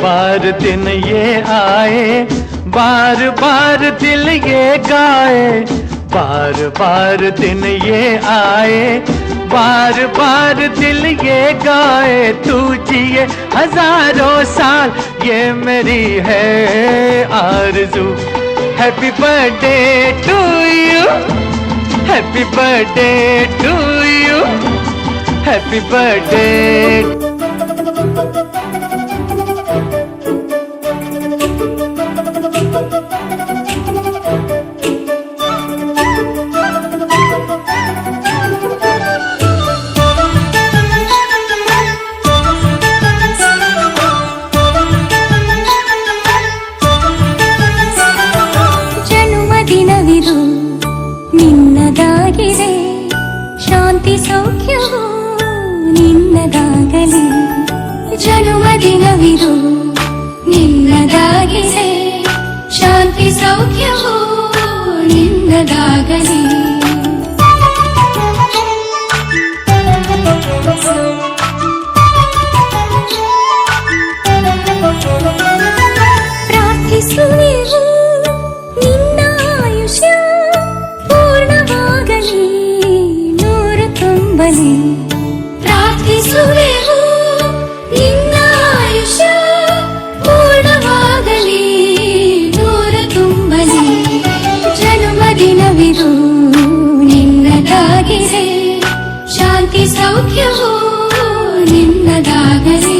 बार दिन ये आए, बार बार दिल ये गाए, बार बार दिन ये आए, बार बार दिल ये गाए। तू जिए हजारों साल ये मेरी है आरज़ू। Happy birthday to you, happy birthday to you, happy birthday. ಜನ್ಮದಿನವಿದು ನಿನ್ನದಾಗಿದೆ, ಶಾಂತಿ ಸೌಖ್ಯವು ನಿನ್ನದಾಗಲಿ. ಜನ್ಮದಿನವಿದು ನಿನ್ನದಾಗಿದೆ, ಶಾಂತಿ ಸೌಖ್ಯವು ನಿನ್ನದಾಗಲಿ. ಪ್ರಾರ್ಥಿಸುವೆವು ನಿನ್ನ ಆಯುಷ್ಯ ಪೂರ್ಣವಾಗಲಿ, ನೂರು ತುಂಬಲಿ. ಪ್ರಾರ್ಥಿಸುವೆವು ನಿನ್ನ ಆಯುಷ್ಯ ಪೂರ್ಣವಾಗಲಿ, ನೂರು ತುಂಬಲಿ. ಜನ್ಮದಿನವಿದು ನಿನ್ನದಾಗಿದೆ, ಶಾಂತಿ ಸೌಖ್ಯವು ನಿನ್ನದಾಗಲಿ.